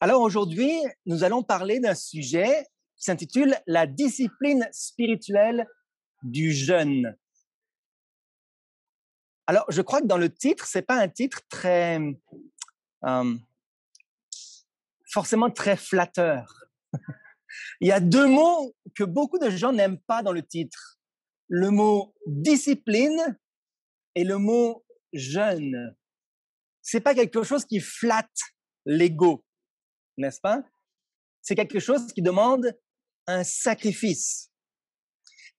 Alors aujourd'hui, nous allons parler d'un sujet qui s'intitule La discipline spirituelle du jeûne. Alors, je crois que dans le titre, c'est pas un titre très euh, forcément très flatteur. Il y a deux mots que beaucoup de gens n'aiment pas dans le titre. Le mot discipline et le mot jeûne. C'est pas quelque chose qui flatte l'ego, n'est-ce pas? C'est quelque chose qui demande un sacrifice.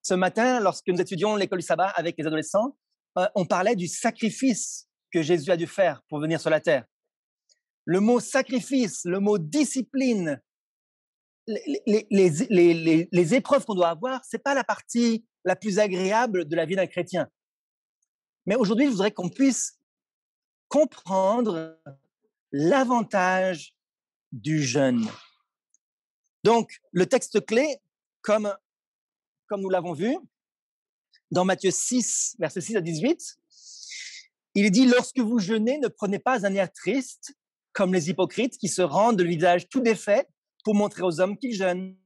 Ce matin, lorsque nous étudions l'école du sabbat avec les adolescents, on parlait du sacrifice que Jésus a dû faire pour venir sur la terre. Le mot sacrifice, le mot discipline, les épreuves qu'on doit avoir, c'est pas la partie la plus agréable de la vie d'un chrétien. Mais aujourd'hui, je voudrais qu'on puisse comprendre l'avantage du jeûne. Donc, le texte clé, comme nous l'avons vu, dans Matthieu 6, versets 6 à 18, il dit « Lorsque vous jeûnez, ne prenez pas un air triste, comme les hypocrites qui se rendent le visage tout défait pour montrer aux hommes qu'ils jeûnent.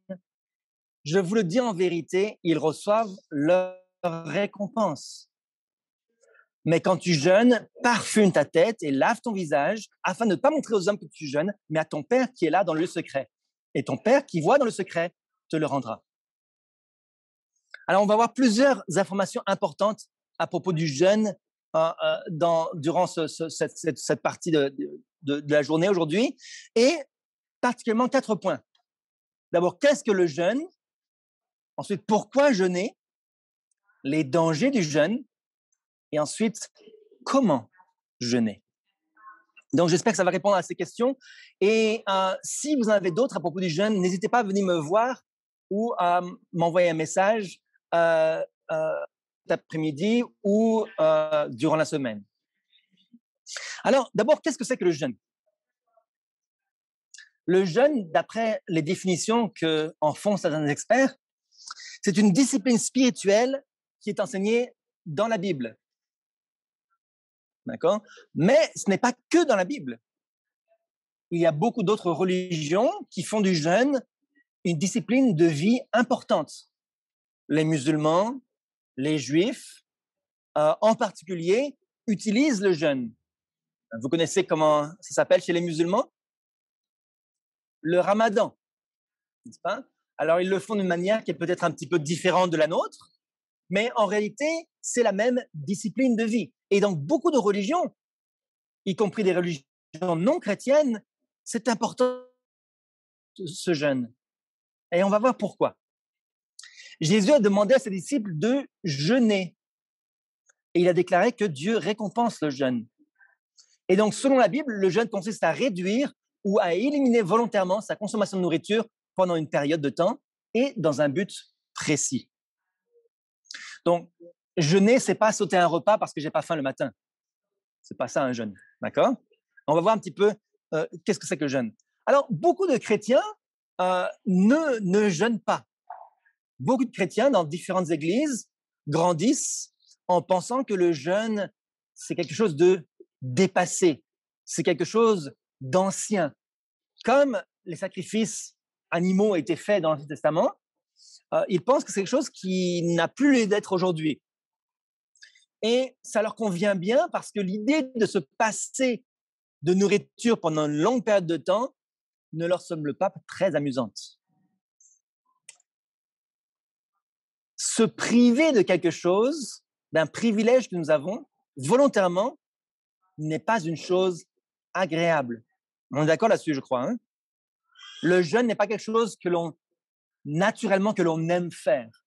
Je vous le dis en vérité, ils reçoivent leur récompense. Mais quand tu jeûnes, parfume ta tête et lave ton visage, afin de ne pas montrer aux hommes que tu jeûnes, mais à ton Père qui est là dans le lieu secret. Et ton Père qui voit dans le secret te le rendra. » Alors, on va voir plusieurs informations importantes à propos du jeûne durant cette partie de la journée aujourd'hui, et particulièrement 4 points. D'abord, qu'est-ce que le jeûne? Ensuite, pourquoi jeûner? Les dangers du jeûne. Et ensuite, comment jeûner? Donc, j'espère que ça va répondre à ces questions. Et si vous en avez d'autres à propos du jeûne, n'hésitez pas à venir me voir ou à m'envoyer un message cet après-midi ou durant la semaine. Alors, d'abord, qu'est-ce que c'est que le jeûne? Le jeûne, d'après les définitions qu'en font certains experts, c'est une discipline spirituelle qui est enseignée dans la Bible. D'accord? Mais ce n'est pas que dans la Bible. Il y a beaucoup d'autres religions qui font du jeûne une discipline de vie importante. Les musulmans, les juifs, en particulier, utilisent le jeûne. Vous connaissez comment ça s'appelle chez les musulmans? Le ramadan, n'est-ce pas? Alors, ils le font d'une manière qui est peut-être un petit peu différente de la nôtre, mais en réalité, c'est la même discipline de vie. Et donc, beaucoup de religions, y compris des religions non chrétiennes, c'est important ce jeûne. Et on va voir pourquoi. Jésus a demandé à ses disciples de jeûner. Et il a déclaré que Dieu récompense le jeûne. Et donc, selon la Bible, le jeûne consiste à réduire ou à éliminer volontairement sa consommation de nourriture pendant une période de temps et dans un but précis. Donc, jeûner, c'est pas sauter un repas parce que j'ai pas faim le matin. C'est pas ça un jeûne, d'accord? On va voir un petit peu qu'est-ce que c'est que le jeûne. Alors, beaucoup de chrétiens ne jeûnent pas. Beaucoup de chrétiens dans différentes églises grandissent en pensant que le jeûne, c'est quelque chose de dépassé, c'est quelque chose d'ancien. Comme les sacrifices animaux étaient faits dans l'Ancien Testament, ils pensent que c'est quelque chose qui n'a plus lieu d'être aujourd'hui. Et ça leur convient bien parce que l'idée de se passer de nourriture pendant une longue période de temps ne leur semble pas très amusante. Se priver de quelque chose, d'un privilège que nous avons, volontairement, n'est pas une chose agréable. On est d'accord là-dessus, je crois. Hein? Le jeûne n'est pas quelque chose que l'on aime faire.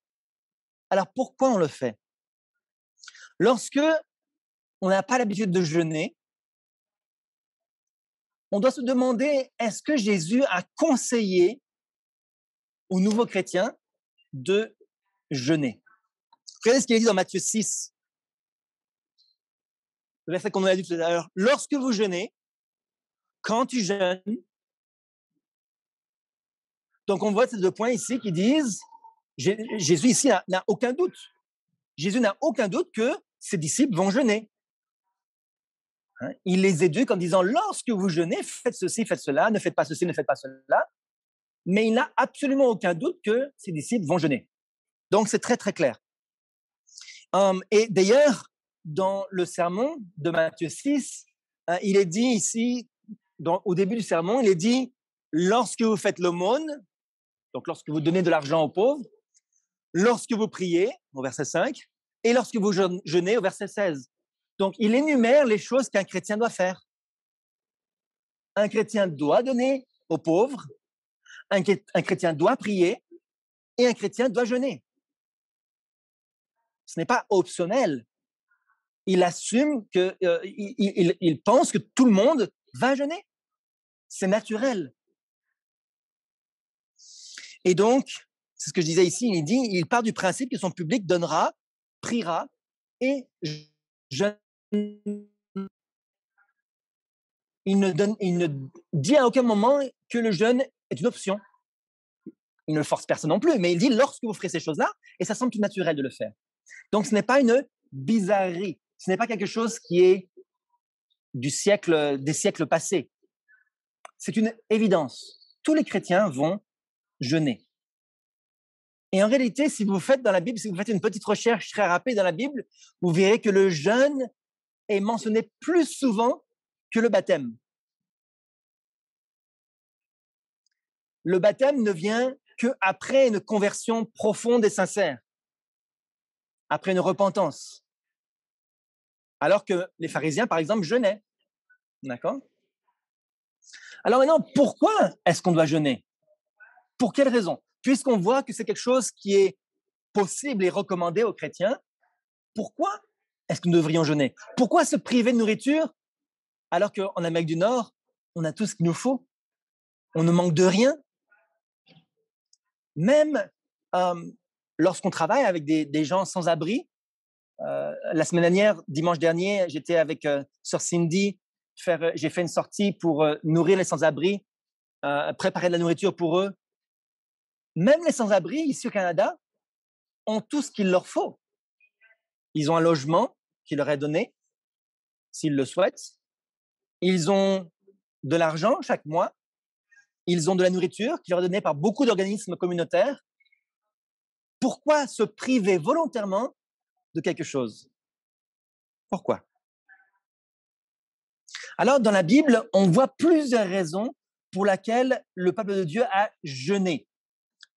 Alors pourquoi on le fait? Lorsque on n'a pas l'habitude de jeûner, on doit se demander, est-ce que Jésus a conseillé aux nouveaux chrétiens de jeûner? Regardez ce qu'il a dit dans Matthieu 6, le verset qu'on a dit tout à l'heure. Lorsque vous jeûnez, quand tu jeûnes, donc on voit ces 2 points ici qui disent, Jésus ici n'a aucun doute. Jésus n'a aucun doute que ses disciples vont jeûner. hein. Il les éduque en disant, lorsque vous jeûnez, faites ceci, faites cela, ne faites pas ceci, ne faites pas cela. Mais il n'a absolument aucun doute que ses disciples vont jeûner. Donc, c'est très, très clair. Et d'ailleurs, dans le sermon de Matthieu 6, il est dit ici, au début du sermon, il est dit, lorsque vous faites l'aumône, donc lorsque vous donnez de l'argent aux pauvres, lorsque vous priez, au verset 5, et lorsque vous jeûnez, au verset 16. Donc, il énumère les choses qu'un chrétien doit faire. Un chrétien doit donner aux pauvres, un chrétien doit prier, et un chrétien doit jeûner. Ce n'est pas optionnel. Il assume que, il pense que tout le monde va jeûner. C'est naturel. Et donc, c'est ce que je disais ici, il part du principe que son public donnera, priera et jeûnera. Il ne dit à aucun moment que le jeûne est une option. Il ne force personne non plus, mais il dit lorsque vous ferez ces choses-là, et ça semble tout naturel de le faire. Donc, ce n'est pas une bizarrerie. Ce n'est pas quelque chose qui est des siècles passés. C'est une évidence. Tous les chrétiens vont jeûner. Et en réalité, si vous faites dans la Bible, si vous faites une petite recherche très rapide dans la Bible, vous verrez que le jeûne est mentionné plus souvent que le baptême. Le baptême ne vient qu'après une conversion profonde et sincère, après une repentance. Alors que les pharisiens, par exemple, jeûnaient. D'accord? Alors maintenant, pourquoi est-ce qu'on doit jeûner? Pour quelle raison? Puisqu'on voit que c'est quelque chose qui est possible et recommandé aux chrétiens, pourquoi est-ce que nous devrions jeûner? Pourquoi se priver de nourriture alors qu'en Amérique du Nord, on a tout ce qu'il nous faut? On ne manque de rien. Même lorsqu'on travaille avec des gens sans abri, la semaine dernière, dimanche dernier, j'étais avec Sœur Cindy, j'ai fait une sortie pour nourrir les sans-abri, préparer de la nourriture pour eux. Même les sans-abri, ici au Canada, ont tout ce qu'il leur faut. Ils ont un logement qui leur est donné, s'ils le souhaitent. Ils ont de l'argent chaque mois. Ils ont de la nourriture qui leur est donnée par beaucoup d'organismes communautaires. Pourquoi se priver volontairement de quelque chose? Pourquoi? Alors, dans la Bible, on voit plusieurs raisons pour lesquelles le peuple de Dieu a jeûné.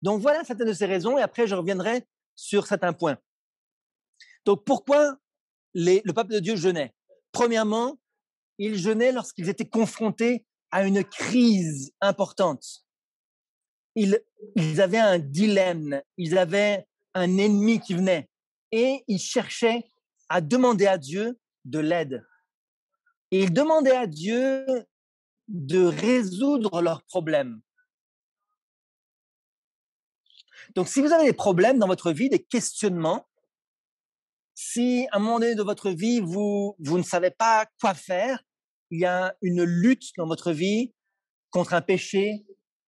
Donc, voilà certaines de ces raisons et après, je reviendrai sur certains points. Donc, pourquoi le peuple de Dieu jeûnait? Premièrement, ils jeûnaient lorsqu'ils étaient confrontés à une crise importante. Ils avaient un dilemme, ils avaient un ennemi qui venait et ils cherchaient à demander à Dieu de l'aide. Et ils demandaient à Dieu de résoudre leurs problèmes. Donc, si vous avez des problèmes dans votre vie, des questionnements, si à un moment donné de votre vie, vous ne savez pas quoi faire, il y a une lutte dans votre vie contre un péché,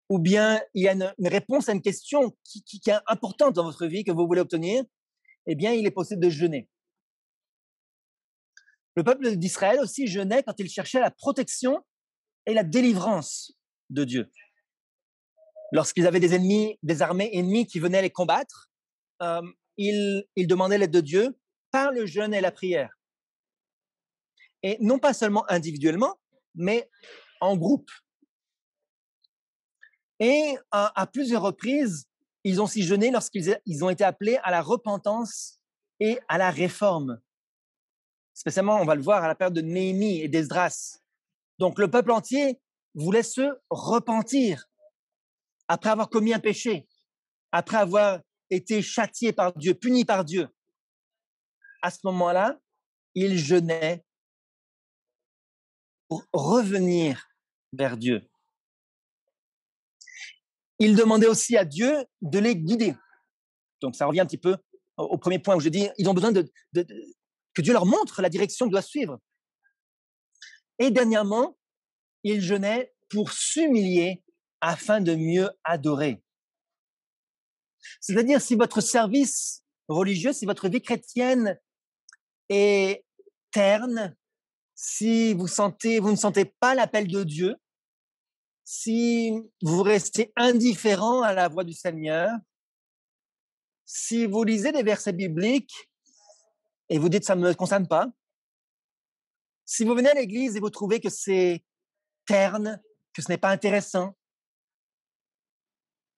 ou bien il y a une réponse à une question qui est importante dans votre vie que vous voulez obtenir, eh bien, il est possible de jeûner. Le peuple d'Israël aussi jeûnait quand il cherchait la protection et la délivrance de Dieu. Lorsqu'ils avaient des armées ennemies qui venaient les combattre, ils demandaient l'aide de Dieu par le jeûne et la prière. Et non pas seulement individuellement, mais en groupe. Et à plusieurs reprises, ils ont aussi jeûné lorsqu'ils ont été appelés à la repentance et à la réforme. Spécialement, on va le voir à la période de Néhémie et d'Esdras. Donc, le peuple entier voulait se repentir après avoir commis un péché, après avoir été châtié par Dieu, puni par Dieu. À ce moment-là, ils jeûnaient pour revenir vers Dieu. Ils demandaient aussi à Dieu de les guider. Donc, ça revient un petit peu au premier point où je dis, ils ont besoin que Dieu leur montre la direction qu'ils doivent suivre. Et dernièrement, ils jeûnaient pour s'humilier afin de mieux adorer. C'est-à-dire, si votre service religieux, si votre vie chrétienne est terne, si vous ne sentez pas l'appel de Dieu, si vous restez indifférent à la voix du Seigneur, si vous lisez des versets bibliques et vous dites ça ne me concerne pas, si vous venez à l'église et vous trouvez que c'est terne, que ce n'est pas intéressant,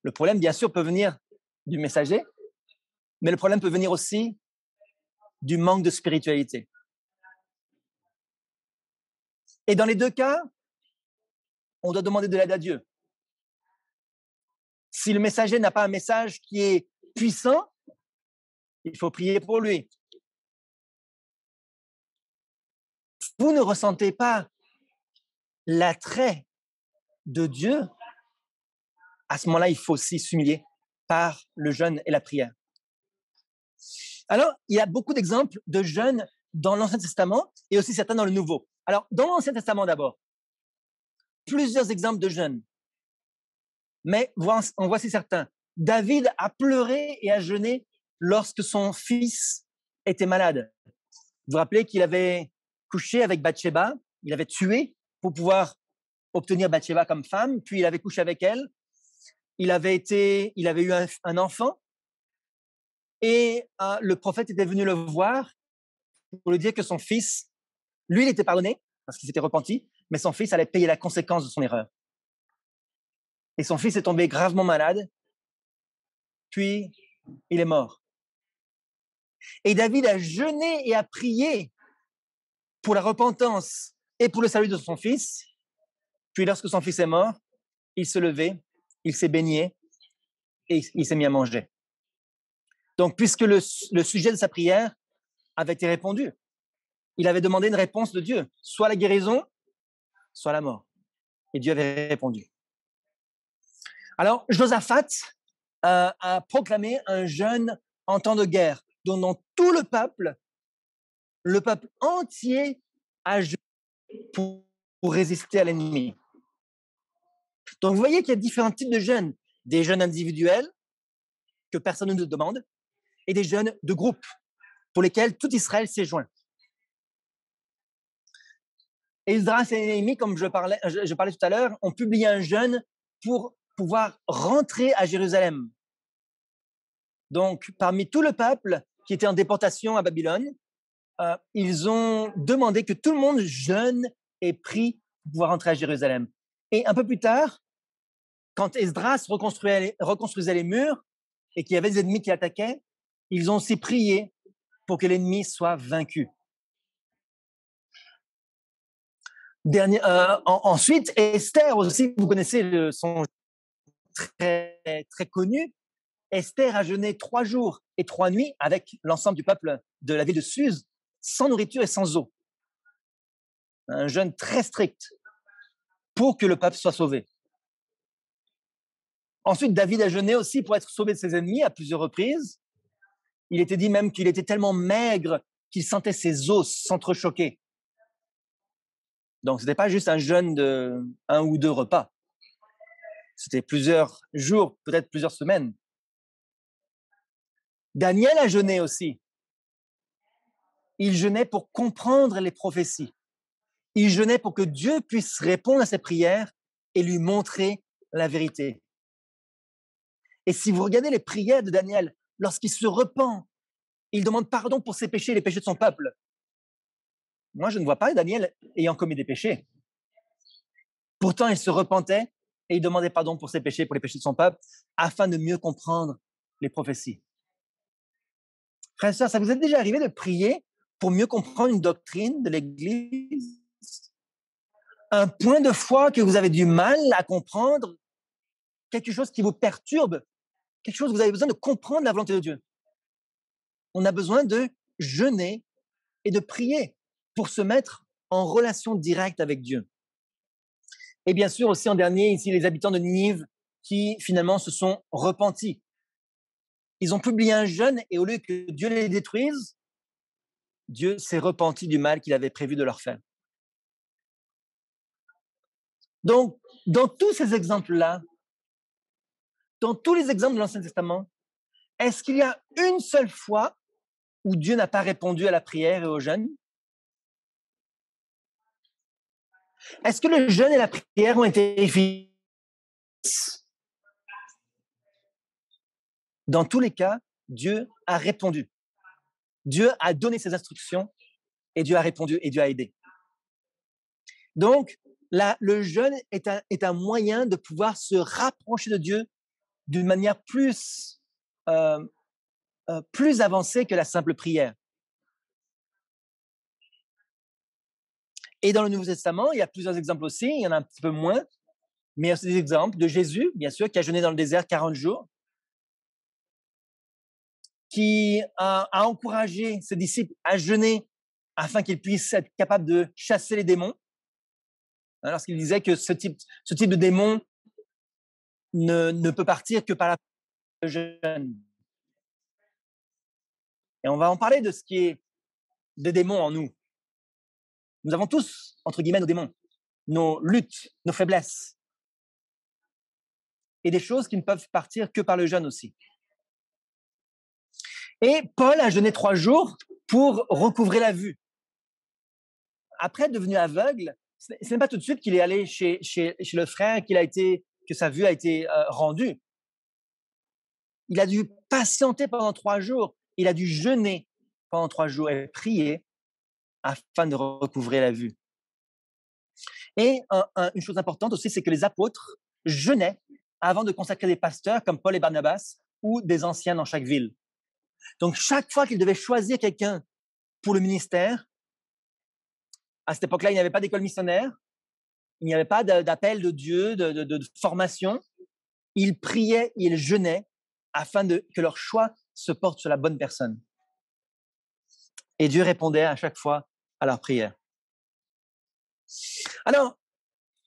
le problème, bien sûr, peut venir du messager, mais le problème peut venir aussi du manque de spiritualité. Et dans les deux cas, on doit demander de l'aide à Dieu. Si le messager n'a pas un message qui est puissant, il faut prier pour lui. Vous ne ressentez pas l'attrait de Dieu, à ce moment-là, il faut aussi s'humilier par le jeûne et la prière. Alors, il y a beaucoup d'exemples de jeûne dans l'Ancien Testament et aussi certains dans le Nouveau. Alors, dans l'Ancien Testament d'abord, plusieurs exemples de jeûne. Mais en voici certains. David a pleuré et a jeûné lorsque son fils était malade. Vous vous rappelez qu'il avait couché avec Bathsheba, il avait tué pour pouvoir obtenir Bathsheba comme femme, puis il avait couché avec elle. Il avait eu un enfant et le prophète était venu le voir pour lui dire que son fils, lui, il était pardonné parce qu'il s'était repenti, mais son fils allait payer la conséquence de son erreur. Et son fils est tombé gravement malade, puis il est mort. Et David a jeûné et a prié pour la repentance et pour le salut de son fils. Puis lorsque son fils est mort, il se levait, il s'est baigné et il s'est mis à manger. Donc, puisque le sujet de sa prière avait été répondu, il avait demandé une réponse de Dieu, soit la guérison, soit la mort. Et Dieu avait répondu. Alors, Josaphat a proclamé un jeûne en temps de guerre, dont tout le peuple entier a jeûné pour résister à l'ennemi. Donc, vous voyez qu'il y a différents types de jeûnes. Des jeûnes individuels que personne ne demande et des jeûnes de groupe pour lesquels tout Israël s'est joint. Esdras et Néhémie, comme je parlais tout à l'heure, ont publié un jeûne pour pouvoir rentrer à Jérusalem. Donc, parmi tout le peuple qui était en déportation à Babylone, ils ont demandé que tout le monde jeûne et prie pour pouvoir rentrer à Jérusalem. Et un peu plus tard, quand Esdras reconstruisait les murs et qu'il y avait des ennemis qui attaquaient, ils ont aussi prié pour que l'ennemi soit vaincu. Ensuite, Esther aussi, vous connaissez son très, très connu. Esther a jeûné 3 jours et 3 nuits avec l'ensemble du peuple de la ville de Suse, sans nourriture et sans eau. Un jeûne très strict pour que le peuple soit sauvé. Ensuite, David a jeûné aussi pour être sauvé de ses ennemis à plusieurs reprises. Il était dit même qu'il était tellement maigre qu'il sentait ses os s'entrechoquer. Donc, ce n'était pas juste un jeûne de 1 ou 2 repas. C'était plusieurs jours, peut-être plusieurs semaines. Daniel a jeûné aussi. Il jeûnait pour comprendre les prophéties. Il jeûnait pour que Dieu puisse répondre à ses prières et lui montrer la vérité. Et si vous regardez les prières de Daniel, lorsqu'il se repent, il demande pardon pour ses péchés et les péchés de son peuple. Moi, je ne vois pas Daniel ayant commis des péchés. Pourtant, il se repentait et il demandait pardon pour ses péchés, pour les péchés de son peuple, afin de mieux comprendre les prophéties. Frères et sœurs, ça vous est déjà arrivé de prier pour mieux comprendre une doctrine de l'Église? Un point de foi que vous avez du mal à comprendre, quelque chose qui vous perturbe, quelque chose que vous avez besoin de comprendre la volonté de Dieu. On a besoin de jeûner et de prier pour se mettre en relation directe avec Dieu. Et bien sûr aussi en dernier, ici, les habitants de Ninive qui finalement se sont repentis. Ils ont publié un jeûne et au lieu que Dieu les détruise, Dieu s'est repenti du mal qu'il avait prévu de leur faire. Donc, dans tous ces exemples-là, dans tous les exemples de l'Ancien Testament, est-ce qu'il y a une seule fois où Dieu n'a pas répondu à la prière et au jeûne? Est-ce que le jeûne et la prière ont été efficaces? Dans tous les cas, Dieu a répondu. Dieu a donné ses instructions et Dieu a répondu et Dieu a aidé. Donc, le jeûne est un moyen de pouvoir se rapprocher de Dieu d'une manière plus avancée que la simple prière. Et dans le Nouveau Testament, il y a plusieurs exemples aussi, il y en a un petit peu moins, mais il y a aussi des exemples de Jésus, bien sûr, qui a jeûné dans le désert 40 jours, qui a encouragé ses disciples à jeûner afin qu'ils puissent être capables de chasser les démons, lorsqu'il disait que ce type de démon ne peut partir que par la jeûne. Et on va en parler de ce qui est des démons en nous. Nous avons tous, entre guillemets, nos démons, nos luttes, nos faiblesses, et des choses qui ne peuvent partir que par le jeûne aussi. Et Paul a jeûné 3 jours pour recouvrer la vue. Après, devenu aveugle, ce n'est pas tout de suite qu'il est allé chez le frère, que sa vue a été rendue. Il a dû patienter pendant 3 jours. Il a dû jeûner pendant 3 jours et prier afin de recouvrer la vue. Et une chose importante aussi, c'est que les apôtres jeûnaient avant de consacrer des pasteurs comme Paul et Barnabas ou des anciens dans chaque ville. Donc, chaque fois qu'ils devaient choisir quelqu'un pour le ministère, à cette époque-là, il n'y avait pas d'école missionnaire, il n'y avait pas d'appel de Dieu, de formation. Ils priaient, ils jeûnaient afin que leur choix se porte sur la bonne personne. Et Dieu répondait à chaque fois à leur prière. Alors,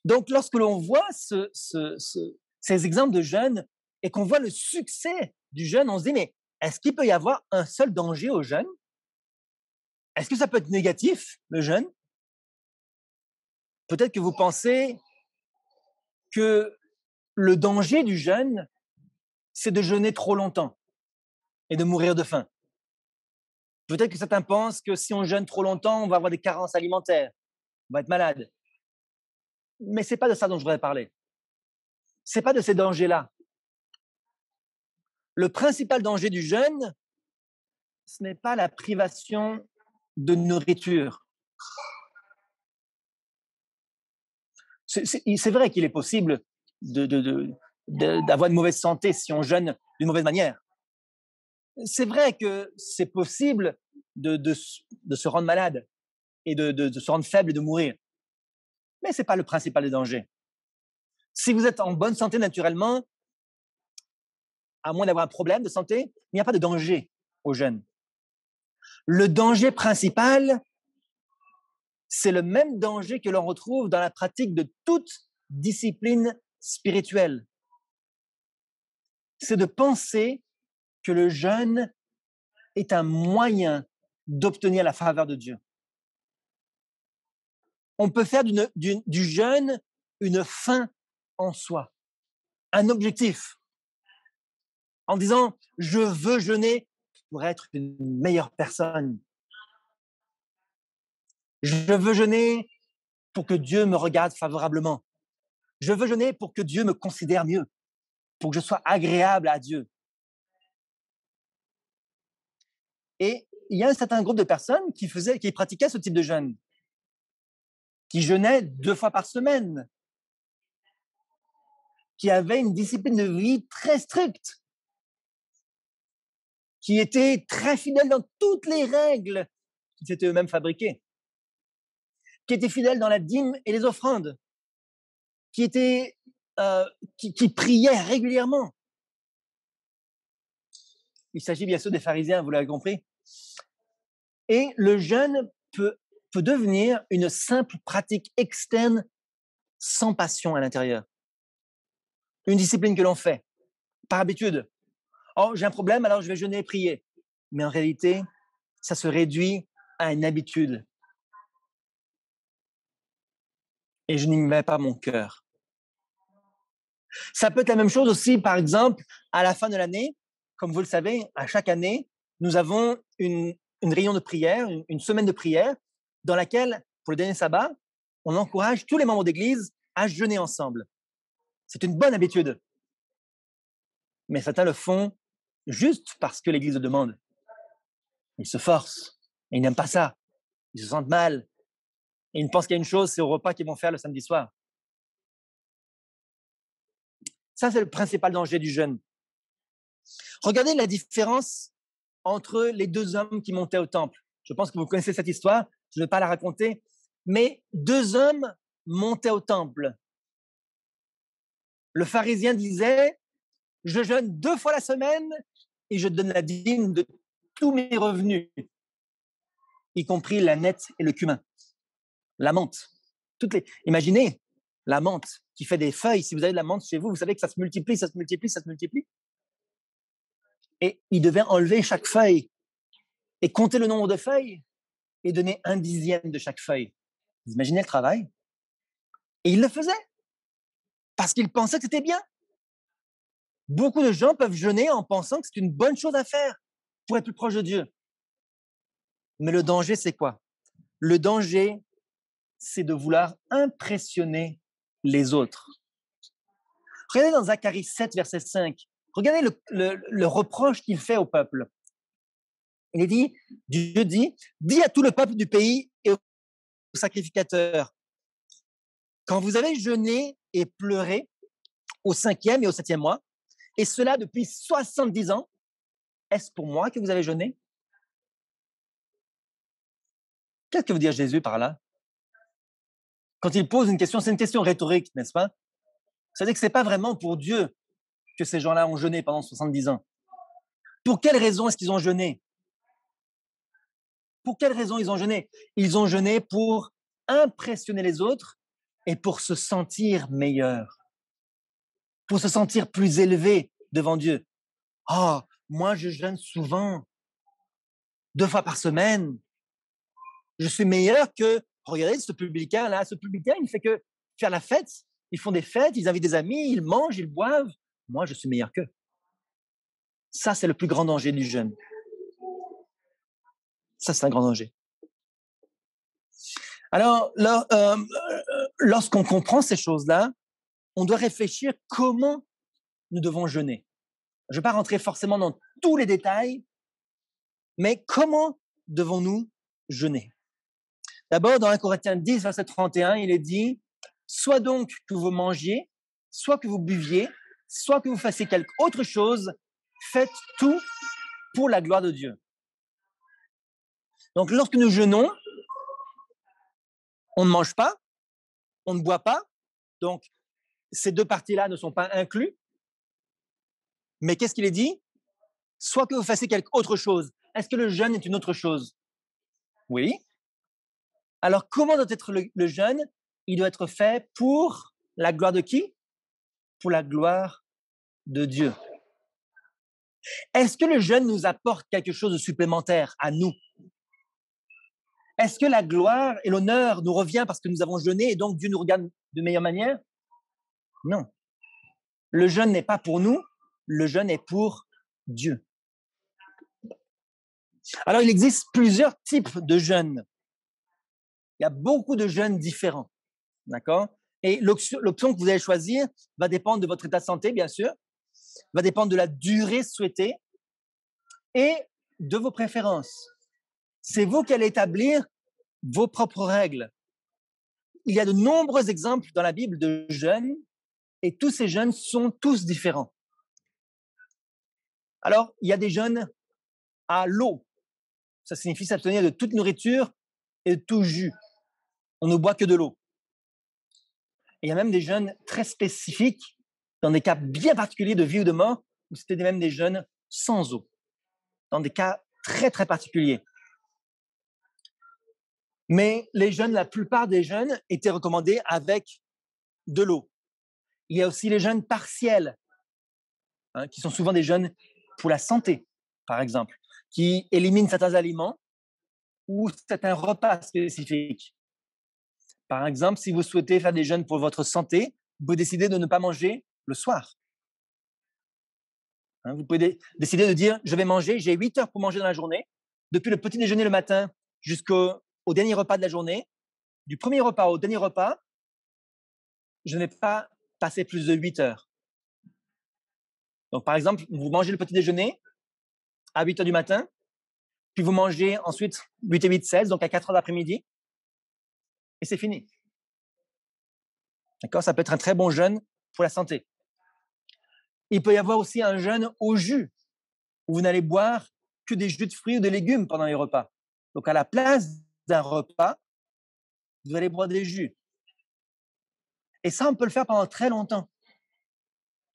donc, lorsque l'on voit ces exemples de jeûne et qu'on voit le succès du jeûne, on se dit, mais est-ce qu'il peut y avoir un seul danger au jeûne? Est-ce que ça peut être négatif, le jeûne? Peut-être que vous pensez que le danger du jeûne, c'est de jeûner trop longtemps et de mourir de faim. Peut-être que certains pensent que si on jeûne trop longtemps, on va avoir des carences alimentaires, on va être malade. Mais ce n'est pas de ça dont je voudrais parler. Ce n'est pas de ces dangers-là. Le principal danger du jeûne, ce n'est pas la privation de nourriture. C'est vrai qu'il est possible d'avoir une mauvaise santé si on jeûne d'une mauvaise manière. C'est vrai que c'est possible de se rendre malade et de se rendre faible et de mourir. Mais ce n'est pas le principal des dangers. Si vous êtes en bonne santé naturellement, à moins d'avoir un problème de santé, il n'y a pas de danger au jeûne. Le danger principal, c'est le même danger que l'on retrouve dans la pratique de toute discipline spirituelle. C'est de penser que le jeûne est un moyen d'obtenir la faveur de Dieu. On peut faire du jeûne une fin en soi, un objectif, en disant « je veux jeûner pour être une meilleure personne ». Je veux jeûner pour que Dieu me regarde favorablement. Je veux jeûner pour que Dieu me considère mieux, pour que je sois agréable à Dieu. Et il y a un certain groupe de personnes qui pratiquaient ce type de jeûne, qui jeûnaient 2 fois par semaine, qui avaient une discipline de vie très stricte, qui étaient très fidèles dans toutes les règles qu'ils s'étaient eux-mêmes fabriquées, qui étaient fidèles dans la dîme et les offrandes, qui priaient régulièrement. Il s'agit bien sûr des pharisiens, vous l'avez compris. Et le jeûne peut devenir une simple pratique externe sans passion à l'intérieur. Une discipline que l'on fait par habitude. Oh, j'ai un problème, alors je vais jeûner et prier. Mais en réalité, ça se réduit à une habitude. Et je n'y mets pas mon cœur. Ça peut être la même chose aussi, par exemple, à la fin de l'année. Comme vous le savez, à chaque année, nous avons une réunion de prière, une semaine de prière, dans laquelle, pour le dernier sabbat, on encourage tous les membres d'église à jeûner ensemble. C'est une bonne habitude. Mais certains le font juste parce que l'église le demande. Ils se forcent. Et ils n'aiment pas ça. Ils se sentent mal. Et ils pensent qu'il y a une chose, c'est au repas qu'ils vont faire le samedi soir. Ça, c'est le principal danger du jeûne. Regardez la différence entre les deux hommes qui montaient au temple. Je pense que vous connaissez cette histoire, je ne vais pas la raconter, mais deux hommes montaient au temple. Le pharisien disait, je jeûne 2 fois la semaine et je donne la dîme de tous mes revenus, y compris la nette et le cumin, la menthe. Imaginez la menthe qui fait des feuilles. Si vous avez de la menthe chez vous, vous savez que ça se multiplie, ça se multiplie, ça se multiplie. Et il devait enlever chaque feuille et compter le nombre de feuilles et donner 1/10 de chaque feuille. Vous imaginez le travail? Et il le faisait parce qu'il pensait que c'était bien. Beaucoup de gens peuvent jeûner en pensant que c'est une bonne chose à faire pour être plus proche de Dieu. Mais le danger, c'est quoi? Le danger, c'est de vouloir impressionner les autres. Regardez dans Zacharie 7, verset 5. Regardez le reproche qu'il fait au peuple. Il dit, Dieu dit, dis à tout le peuple du pays et aux sacrificateurs, quand vous avez jeûné et pleuré au 5e et au 7e mois, et cela depuis 70 ans, est-ce pour moi que vous avez jeûné? Qu'est-ce que veut dire Jésus par là? Quand il pose une question, c'est une question rhétorique, n'est-ce pas? C'est-à-dire que ce n'est pas vraiment pour Dieu que ces gens-là ont jeûné pendant 70 ans. Pour quelle raison est-ce qu'ils ont jeûné? Pour quelle raison ils ont jeûné? Ils ont jeûné pour impressionner les autres et pour se sentir meilleurs, pour se sentir plus élevés devant Dieu. Ah, moi je jeûne souvent, 2 fois par semaine. Je suis meilleur que, regardez ce publicain-là, ce publicain, il ne fait que faire la fête. Ils font des fêtes, ils invitent des amis, ils mangent, ils boivent. Moi, je suis meilleur qu'eux. Ça, c'est le plus grand danger du jeûne. Ça, c'est un grand danger. Alors, lorsqu'on comprend ces choses-là, on doit réfléchir comment nous devons jeûner. Je ne vais pas rentrer forcément dans tous les détails, mais comment devons-nous jeûner? D'abord, dans 1 Corinthiens 10, verset 31, il est dit « Soit donc que vous mangiez, soit que vous buviez, soit que vous fassiez quelque autre chose, faites tout pour la gloire de Dieu. » Donc, lorsque nous jeûnons, on ne mange pas, on ne boit pas, donc ces deux parties-là ne sont pas inclus. Mais qu'est-ce qu'il est dit? Soit que vous fassiez quelque autre chose. Est-ce que le jeûne est une autre chose? Oui. Alors, comment doit être le jeûne? Il doit être fait pour la gloire de qui? Pour la gloire de Dieu. Est-ce que le jeûne nous apporte quelque chose de supplémentaire à nous? Est-ce que la gloire et l'honneur nous revient parce que nous avons jeûné et donc Dieu nous regarde de meilleure manière? Non. Le jeûne n'est pas pour nous, le jeûne est pour Dieu. Alors, il existe plusieurs types de jeûnes. Il y a beaucoup de jeûnes différents, d'accord? Et l'option que vous allez choisir va dépendre de votre état de santé, bien sûr, va dépendre de la durée souhaitée et de vos préférences. C'est vous qui allez établir vos propres règles. Il y a de nombreux exemples dans la Bible de jeûnes et tous ces jeûnes sont tous différents. Alors, il y a des jeûnes à l'eau. Ça signifie s'abstenir de toute nourriture et de tout jus. On ne boit que de l'eau. Et il y a même des jeûnes très spécifiques, dans des cas bien particuliers de vie ou de mort, où c'était même des jeûnes sans eau, dans des cas très, très particuliers. Mais les jeûnes, la plupart des jeûnes étaient recommandés avec de l'eau. Il y a aussi les jeûnes partiels, qui sont souvent des jeûnes pour la santé, par exemple, qui éliminent certains aliments ou certains repas spécifiques. Par exemple, si vous souhaitez faire des jeûnes pour votre santé, vous pouvez décider de ne pas manger le soir. Vous pouvez décider de dire, je vais manger, j'ai 8 heures pour manger dans la journée, depuis le petit déjeuner le matin jusqu'au dernier repas de la journée, du premier repas au dernier repas, je n'ai pas passé plus de 8 heures. Donc, par exemple, vous mangez le petit déjeuner à 8 heures du matin, puis vous mangez ensuite 8 et 8, 16, donc à 4 heures d'après-midi, et c'est fini. D'accord? Ça peut être un très bon jeûne pour la santé. Il peut y avoir aussi un jeûne au jus, où vous n'allez boire que des jus de fruits ou de légumes pendant les repas. Donc, à la place d'un repas, vous allez boire des jus. Et ça, on peut le faire pendant très longtemps.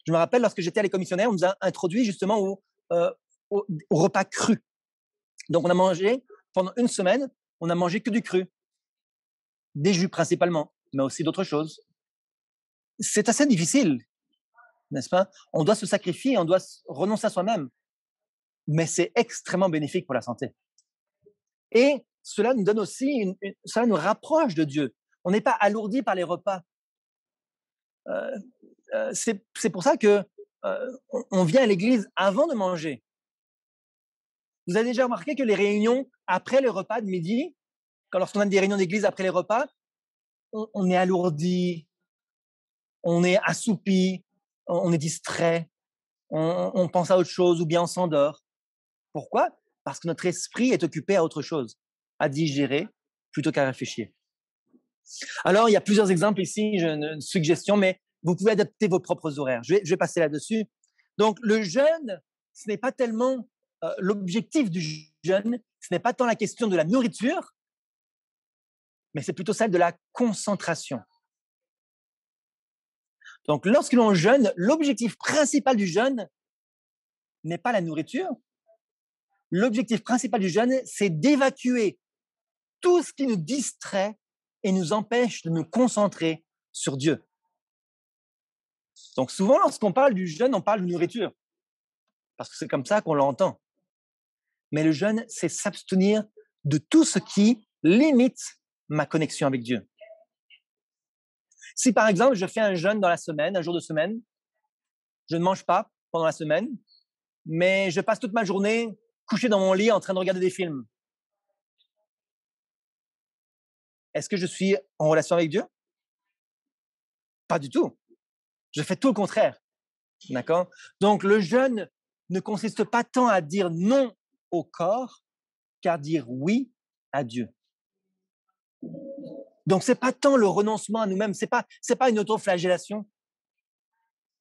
Je me rappelle, lorsque j'étais à l'école missionnaire, on nous a introduit justement au repas cru. Donc, on a mangé, pendant une semaine, on a mangé que du cru. Des jus principalement, mais aussi d'autres choses. C'est assez difficile, n'est-ce pas? On doit se sacrifier, on doit renoncer à soi-même. Mais c'est extrêmement bénéfique pour la santé. Et cela nous donne aussi, cela nous rapproche de Dieu. On n'est pas alourdi par les repas. C'est pour ça que on vient à l'église avant de manger. Vous avez déjà remarqué que les réunions après le repas de midi, lorsqu'on a des réunions d'église après les repas, on est alourdi, on est assoupi, on est distrait, on pense à autre chose ou bien on s'endort. Pourquoi? Parce que notre esprit est occupé à autre chose, à digérer plutôt qu'à réfléchir. Alors, il y a plusieurs exemples ici, une suggestion, mais vous pouvez adapter vos propres horaires. Je vais passer là-dessus. Donc, le jeûne, ce n'est pas tellement l'objectif du jeûne, ce n'est pas tant la question de la nourriture, mais c'est plutôt celle de la concentration. Donc, lorsque l'on jeûne, l'objectif principal du jeûne n'est pas la nourriture. L'objectif principal du jeûne, c'est d'évacuer tout ce qui nous distrait et nous empêche de nous concentrer sur Dieu. Donc souvent, lorsqu'on parle du jeûne, on parle de nourriture, parce que c'est comme ça qu'on l'entend. Mais le jeûne, c'est s'abstenir de tout ce qui limite ma connexion avec Dieu. Si par exemple, je fais un jeûne dans la semaine, un jour de semaine, je ne mange pas pendant la semaine, mais je passe toute ma journée couché dans mon lit en train de regarder des films. Est-ce que je suis en relation avec Dieu? Pas du tout. Je fais tout le contraire. D'accord? Donc, le jeûne ne consiste pas tant à dire non au corps qu'à dire oui à Dieu. Donc, c'est pas tant le renoncement à nous-mêmes, c'est pas une autoflagellation,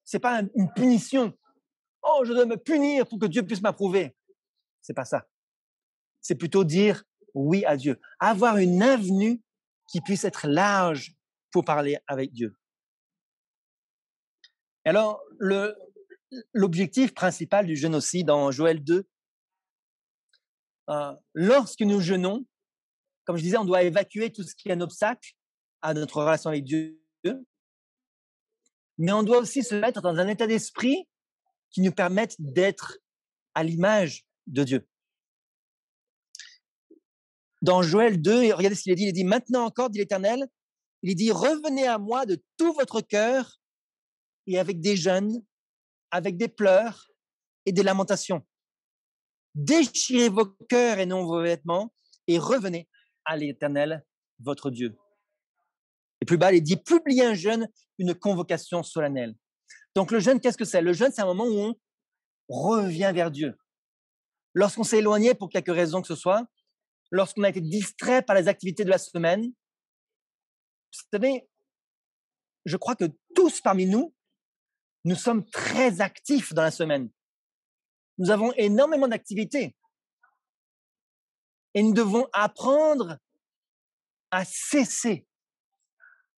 c'est pas une punition. Oh, je dois me punir pour que Dieu puisse m'approuver. C'est pas ça. C'est plutôt dire oui à Dieu, avoir une avenue qui puisse être large pour parler avec Dieu. Alors, l'objectif principal du jeûne aussi, dans Joël 2, lorsque nous jeûnons, comme je disais, on doit évacuer tout ce qui est un obstacle à notre relation avec Dieu, mais on doit aussi se mettre dans un état d'esprit qui nous permette d'être à l'image de Dieu. Dans Joël 2, regardez ce qu'il est dit, il dit « Maintenant encore, dit l'Éternel, il dit « Revenez à moi de tout votre cœur et avec des jeûnes, avec des pleurs et des lamentations. Déchirez vos cœurs et non vos vêtements et revenez à l'Éternel, votre Dieu. » Et plus bas, il dit « Publiez un jeûne, une convocation solennelle. » Donc le jeûne, qu'est-ce que c'est? Le jeûne, c'est un moment où on revient vers Dieu. Lorsqu'on s'est éloigné pour quelque raison que ce soit, lorsqu'on a été distrait par les activités de la semaine, vous savez, je crois que tous parmi nous, nous sommes très actifs dans la semaine. Nous avons énormément d'activités. Et nous devons apprendre à cesser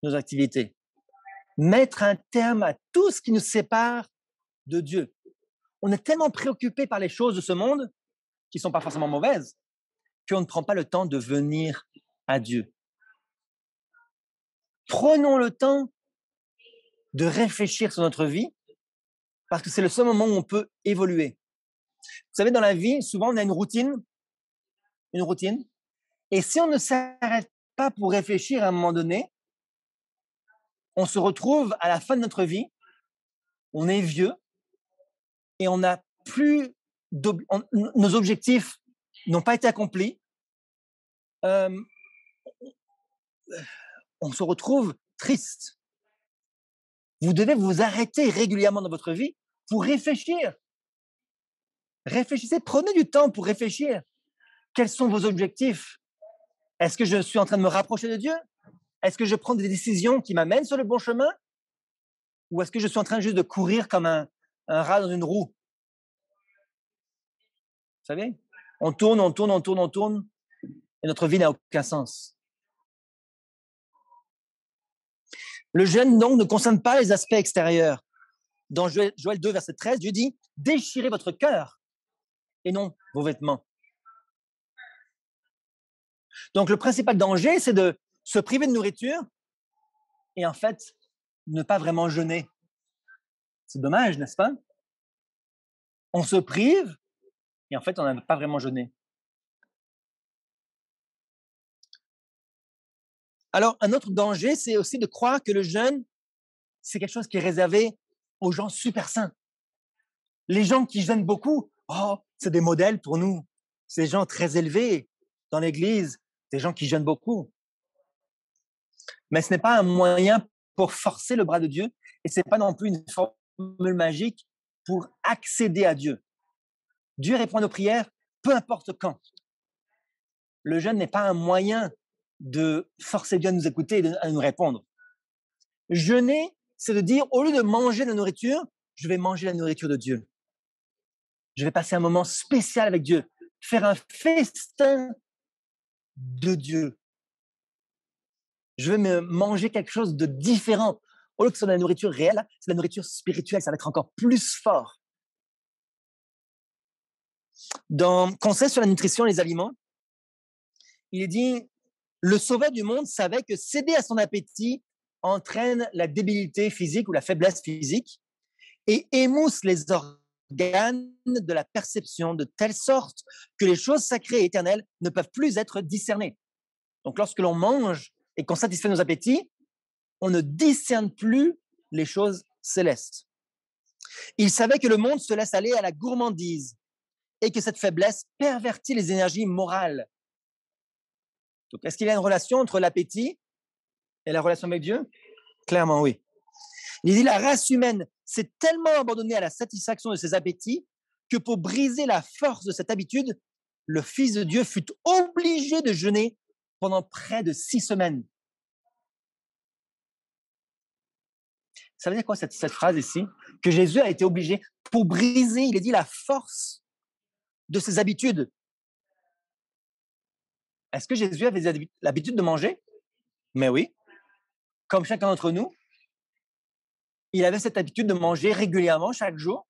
nos activités, mettre un terme à tout ce qui nous sépare de Dieu. On est tellement préoccupé par les choses de ce monde, qui ne sont pas forcément mauvaises, qu'on ne prend pas le temps de venir à Dieu. Prenons le temps de réfléchir sur notre vie, parce que c'est le seul moment où on peut évoluer. Vous savez, dans la vie, souvent, on a une routine, et si on ne s'arrête pas pour réfléchir à un moment donné, on se retrouve à la fin de notre vie, on est vieux, et on n'a plus nos objectifs n'ont pas été accomplis. on se retrouve triste. Vous devez vous arrêter régulièrement dans votre vie pour réfléchir. Réfléchissez, prenez du temps pour réfléchir. Quels sont vos objectifs? Est-ce que je suis en train de me rapprocher de Dieu? Est-ce que je prends des décisions qui m'amènent sur le bon chemin? Ou est-ce que je suis en train juste de courir comme un rat dans une roue? Vous savez? On tourne, on tourne, on tourne, on tourne, et notre vie n'a aucun sens. Le jeûne, donc, ne concerne pas les aspects extérieurs. Dans Joël 2, verset 13, Dieu dit « Déchirez votre cœur et non vos vêtements ». Donc, le principal danger, c'est de se priver de nourriture et en fait, ne pas vraiment jeûner. C'est dommage, n'est-ce pas? On se prive et en fait, on n'a pas vraiment jeûné. Alors, un autre danger, c'est aussi de croire que le jeûne, c'est quelque chose qui est réservé aux gens super saints. Les gens qui jeûnent beaucoup, oh, c'est des modèles pour nous. C'est des gens très élevés dans l'Église, des gens qui jeûnent beaucoup. Mais ce n'est pas un moyen pour forcer le bras de Dieu et ce n'est pas non plus une formule magique pour accéder à Dieu. Dieu répond à nos prières, peu importe quand. Le jeûne n'est pas un moyen de forcer Dieu à nous écouter et à nous répondre. Jeûner, c'est de dire, au lieu de manger de la nourriture, je vais manger la nourriture de Dieu. Je vais passer un moment spécial avec Dieu, faire un festin de Dieu. Je vais me manger quelque chose de différent. Au lieu que ce soit de la nourriture réelle, c'est de la nourriture spirituelle, ça va être encore plus fort. Dans Conseil sur la nutrition et les aliments, il est dit, le sauveur du monde savait que céder à son appétit entraîne la débilité physique ou la faiblesse physique et émousse les organes de la perception de telle sorte que les choses sacrées et éternelles ne peuvent plus être discernées. Donc, lorsque l'on mange et qu'on satisfait nos appétits, on ne discerne plus les choses célestes. Il savait que le monde se laisse aller à la gourmandise et que cette faiblesse pervertit les énergies morales. Donc, est-ce qu'il y a une relation entre l'appétit et la relation avec Dieu? Clairement, oui. Il dit, la race humaine s'est tellement abandonnée à la satisfaction de ses appétits que pour briser la force de cette habitude, le Fils de Dieu fut obligé de jeûner pendant près de 6 semaines. Ça veut dire quoi cette phrase ici? Que Jésus a été obligé pour briser, il a dit, la force de ses habitudes. Est-ce que Jésus avait l'habitude de manger? Mais oui. Comme chacun d'entre nous, il avait cette habitude de manger régulièrement chaque jour.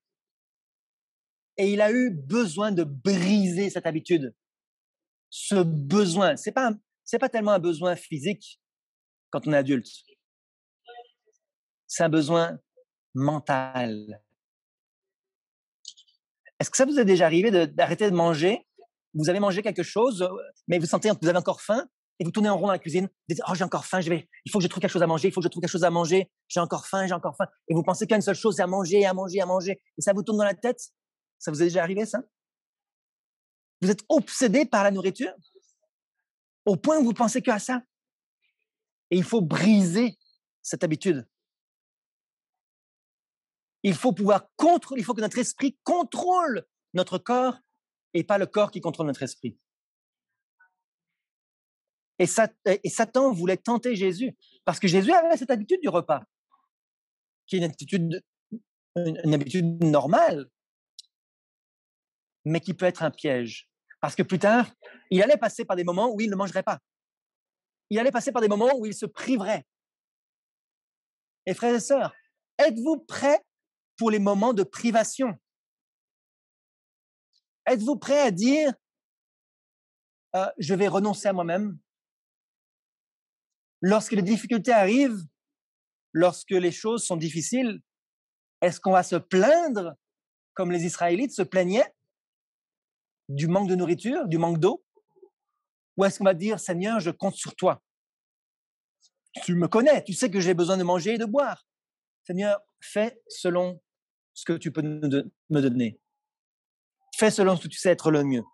Et il a eu besoin de briser cette habitude. Ce besoin, c'est pas tellement un besoin physique quand on est adulte. C'est un besoin mental. Est-ce que ça vous est déjà arrivé d'arrêter de manger? Vous avez mangé quelque chose, mais vous sentez que vous avez encore faim et vous tournez en rond dans la cuisine. Vous dites, oh, j'ai encore faim, il faut que je trouve quelque chose à manger, il faut que je trouve quelque chose à manger, j'ai encore faim. Et vous pensez qu'une seule chose, c'est à manger, à manger, à manger. Et ça vous tourne dans la tête? Ça vous est déjà arrivé, ça? Vous êtes obsédé par la nourriture au point où vous pensez qu'à ça. Et il faut briser cette habitude. Il faut que notre esprit contrôle notre corps et pas le corps qui contrôle notre esprit. Et Satan voulait tenter Jésus parce que Jésus avait cette habitude du repas, qui est une habitude normale, mais qui peut être un piège. Parce que plus tard, il allait passer par des moments où il ne mangerait pas. Il allait passer par des moments où il se priverait. Et frères et sœurs, êtes-vous prêts pour les moments de privation? Êtes-vous prêts à dire je vais renoncer à moi-même? Lorsque les difficultés arrivent, lorsque les choses sont difficiles, est-ce qu'on va se plaindre comme les Israélites se plaignaient du manque de nourriture, du manque d'eau? Ou est-ce qu'on va dire, Seigneur, je compte sur toi? Tu me connais, tu sais que j'ai besoin de manger et de boire. Seigneur, fais selon ce que tu peux me donner. Fais selon ce que tu sais être le mieux.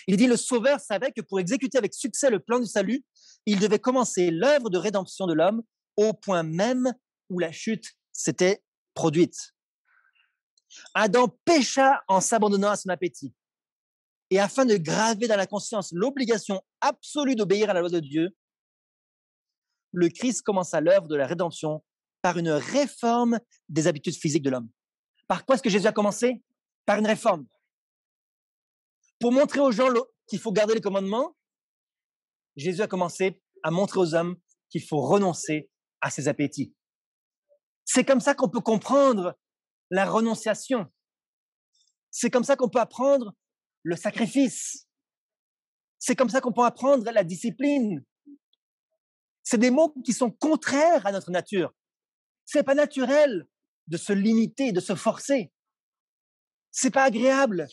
Il dit, le Sauveur savait que pour exécuter avec succès le plan du salut, il devait commencer l'œuvre de rédemption de l'homme au point même où la chute s'était produite. Adam pécha en s'abandonnant à son appétit. Et afin de graver dans la conscience l'obligation absolue d'obéir à la loi de Dieu, le Christ commença l'œuvre de la rédemption par une réforme des habitudes physiques de l'homme. Par quoi est-ce que Jésus a commencé? Par une réforme. Pour montrer aux gens qu'il faut garder les commandements, Jésus a commencé à montrer aux hommes qu'il faut renoncer à ses appétits. C'est comme ça qu'on peut comprendre la renonciation. C'est comme ça qu'on peut apprendre le sacrifice. C'est comme ça qu'on peut apprendre la discipline. C'est des mots qui sont contraires à notre nature. C'est pas naturel de se limiter, de se forcer. C'est pas agréable.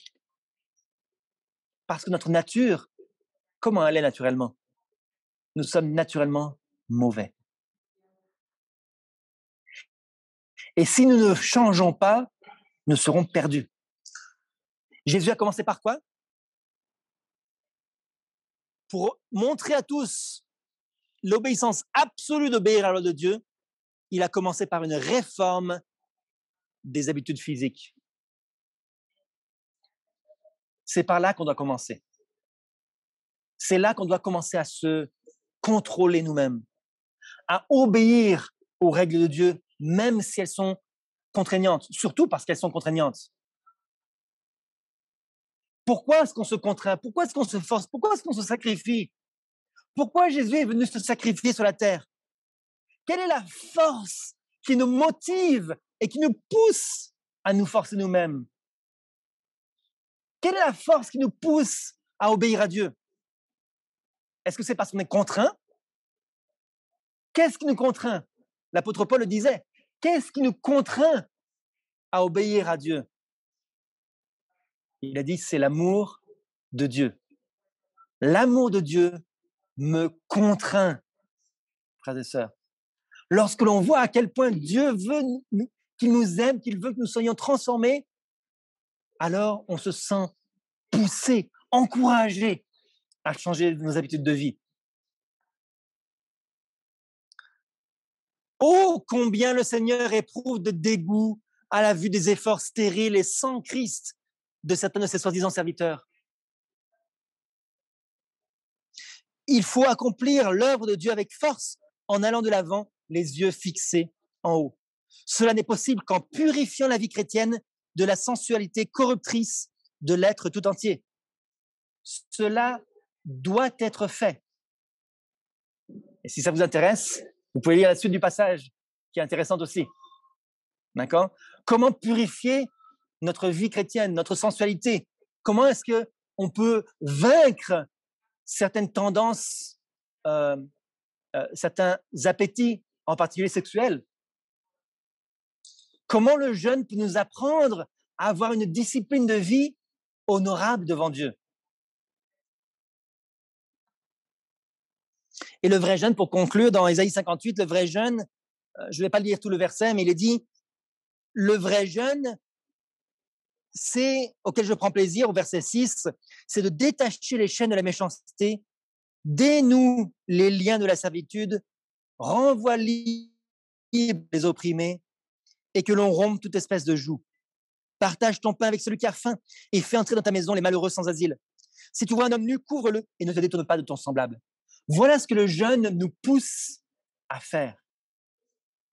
Parce que notre nature, comment elle est naturellement? Nous sommes naturellement mauvais. Et si nous ne changeons pas, nous serons perdus. Jésus a commencé par quoi? Pour montrer à tous l'obéissance absolue d'obéir à la loi de Dieu, il a commencé par une réforme des habitudes physiques. C'est par là qu'on doit commencer. C'est là qu'on doit commencer à se contrôler nous-mêmes, à obéir aux règles de Dieu, même si elles sont contraignantes, surtout parce qu'elles sont contraignantes. Pourquoi est-ce qu'on se contraint? Pourquoi est-ce qu'on se force? Pourquoi est-ce qu'on se sacrifie? Pourquoi Jésus est venu se sacrifier sur la terre? Quelle est la force qui nous motive et qui nous pousse à nous forcer nous-mêmes? Quelle est la force qui nous pousse à obéir à Dieu? Est-ce que c'est parce qu'on est contraint? Qu'est-ce qui nous contraint? L'apôtre Paul le disait. Qu'est-ce qui nous contraint à obéir à Dieu? Il a dit, c'est l'amour de Dieu. L'amour de Dieu me contraint, frères et sœurs. Lorsque l'on voit à quel point Dieu veut qu'il nous aime, qu'il veut que nous soyons transformés, alors on se sent poussé, encouragé à changer nos habitudes de vie. Oh, combien le Seigneur éprouve de dégoût à la vue des efforts stériles et sans Christ de certains de ses soi-disant serviteurs. Il faut accomplir l'œuvre de Dieu avec force en allant de l'avant, les yeux fixés en haut. Cela n'est possible qu'en purifiant la vie chrétienne de la sensualité corruptrice de l'être tout entier. Cela doit être fait. Et si ça vous intéresse, vous pouvez lire la suite du passage, qui est intéressante aussi. D'accord? Comment purifier notre vie chrétienne, notre sensualité? Comment est-ce qu'on peut vaincre certaines tendances, certains appétits, en particulier sexuels? Comment le jeûne peut nous apprendre à avoir une discipline de vie honorable devant Dieu? Et le vrai jeûne, pour conclure, dans Ésaïe 58, le vrai jeûne, je ne vais pas lire tout le verset, mais il est dit, le vrai jeûne, c'est, auquel je prends plaisir, au verset 6, c'est de détacher les chaînes de la méchanceté, dénoue les liens de la servitude, renvoie libre les opprimés, et que l'on rompe toute espèce de joug. Partage ton pain avec celui qui a faim, et fais entrer dans ta maison les malheureux sans asile. Si tu vois un homme nu, couvre-le, et ne te détourne pas de ton semblable. Voilà ce que le jeûne nous pousse à faire.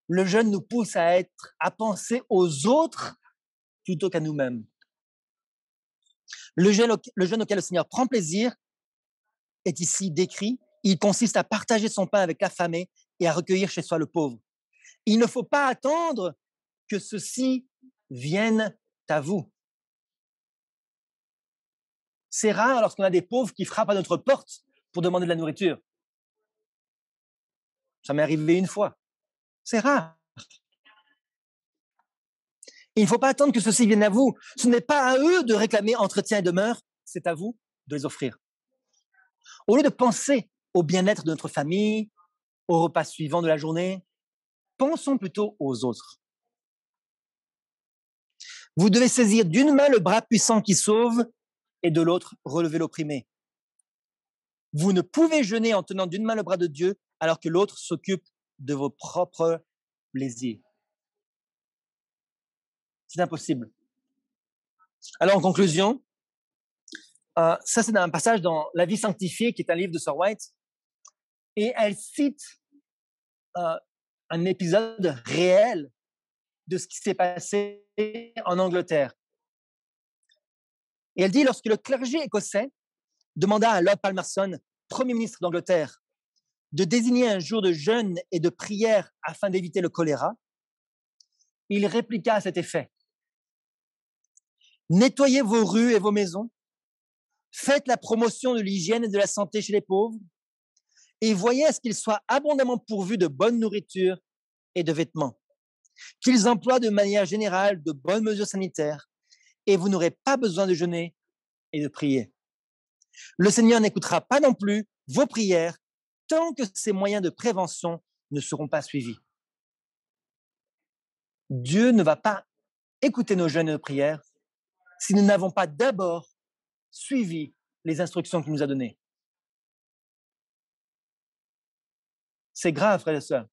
Le jeûne nous pousse à penser aux autres plutôt qu'à nous-mêmes. Le jeûne auquel le Seigneur prend plaisir est ici décrit. Il consiste à partager son pain avec l'affamé et à recueillir chez soi le pauvre. Il ne faut pas attendre que ceci vienne à vous. C'est rare lorsqu'on a des pauvres qui frappent à notre porte pour demander de la nourriture. Ça m'est arrivé une fois. C'est rare. Il ne faut pas attendre que ceci vienne à vous. Ce n'est pas à eux de réclamer entretien et demeure, c'est à vous de les offrir. Au lieu de penser au bien-être de notre famille, au repas suivant de la journée, pensons plutôt aux autres. Vous devez saisir d'une main le bras puissant qui sauve et de l'autre relever l'opprimé. Vous ne pouvez jeûner en tenant d'une main le bras de Dieu alors que l'autre s'occupe de vos propres plaisirs. C'est impossible. Alors, en conclusion, ça, c'est un passage dans La vie sanctifiée, qui est un livre de Sir White, et elle cite un épisode réel de ce qui s'est passé en Angleterre. Et elle dit, lorsque le clergé écossais demanda à Lord Palmerston, Premier ministre d'Angleterre, de désigner un jour de jeûne et de prière afin d'éviter le choléra, il répliqua à cet effet: « Nettoyez vos rues et vos maisons, faites la promotion de l'hygiène et de la santé chez les pauvres, et voyez à ce qu'ils soient abondamment pourvus de bonne nourriture et de vêtements, qu'ils emploient de manière générale de bonnes mesures sanitaires, et vous n'aurez pas besoin de jeûner et de prier. Le Seigneur n'écoutera pas non plus vos prières tant que ces moyens de prévention ne seront pas suivis. » Dieu ne va pas écouter nos jeûnes et nos prières si nous n'avons pas d'abord suivi les instructions qu'il nous a données. C'est grave, frères et sœurs.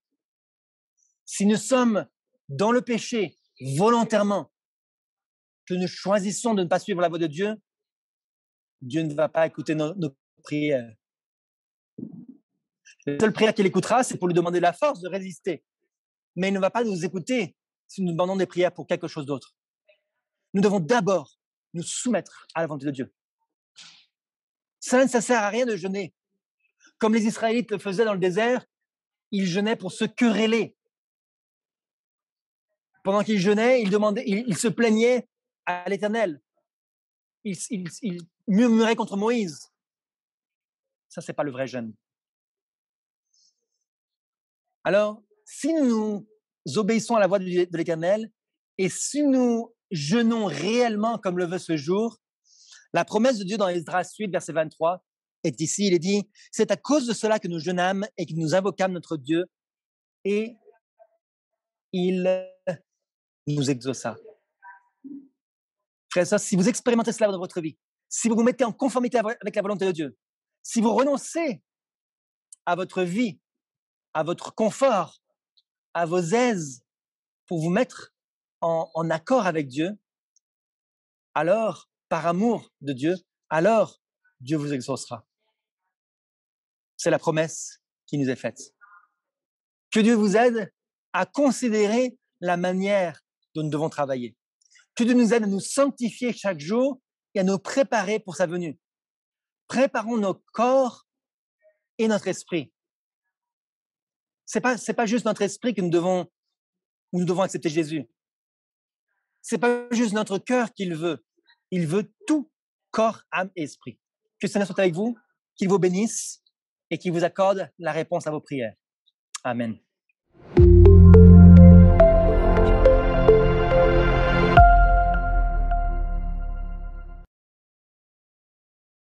Si nous sommes dans le péché volontairement, que nous choisissons de ne pas suivre la voie de Dieu, Dieu ne va pas écouter nos prières. La seule prière qu'il écoutera, c'est pour lui demander la force de résister. Mais il ne va pas nous écouter si nous demandons des prières pour quelque chose d'autre. Nous devons d'abord nous soumettre à la volonté de Dieu. Ça ne sert à rien de jeûner. Comme les Israélites le faisaient dans le désert, ils jeûnaient pour se quereller. Pendant qu'ils jeûnaient, ils se plaignaient à l'Éternel. Ils murmuraient contre Moïse. Ça, ce n'est pas le vrai jeûne. Alors, si nous obéissons à la voix de l'Éternel et si nous jeûnons réellement comme le veut ce jour, la promesse de Dieu dans Esdras 8, verset 23, est ici. Il est dit, « C'est à cause de cela que nous jeûnâmes et que nous invoquâmes notre Dieu et il nous exauça. » Frères et sœurs, si vous expérimentez cela dans votre vie, si vous vous mettez en conformité avec la volonté de Dieu, si vous renoncez à votre vie, à votre confort, à vos aises, pour vous mettre en accord avec Dieu, alors, par amour de Dieu, alors Dieu vous exaucera. C'est la promesse qui nous est faite. Que Dieu vous aide à considérer la manière dont nous devons travailler. Que Dieu nous aide à nous sanctifier chaque jour et à nous préparer pour sa venue. Préparons nos corps et notre esprit. C'est pas juste notre esprit que nous devons accepter Jésus. C'est pas juste notre cœur qu'il veut. Il veut tout, corps, âme et esprit. Que le Seigneur soit avec vous, qu'il vous bénisse et qu'il vous accorde la réponse à vos prières. Amen.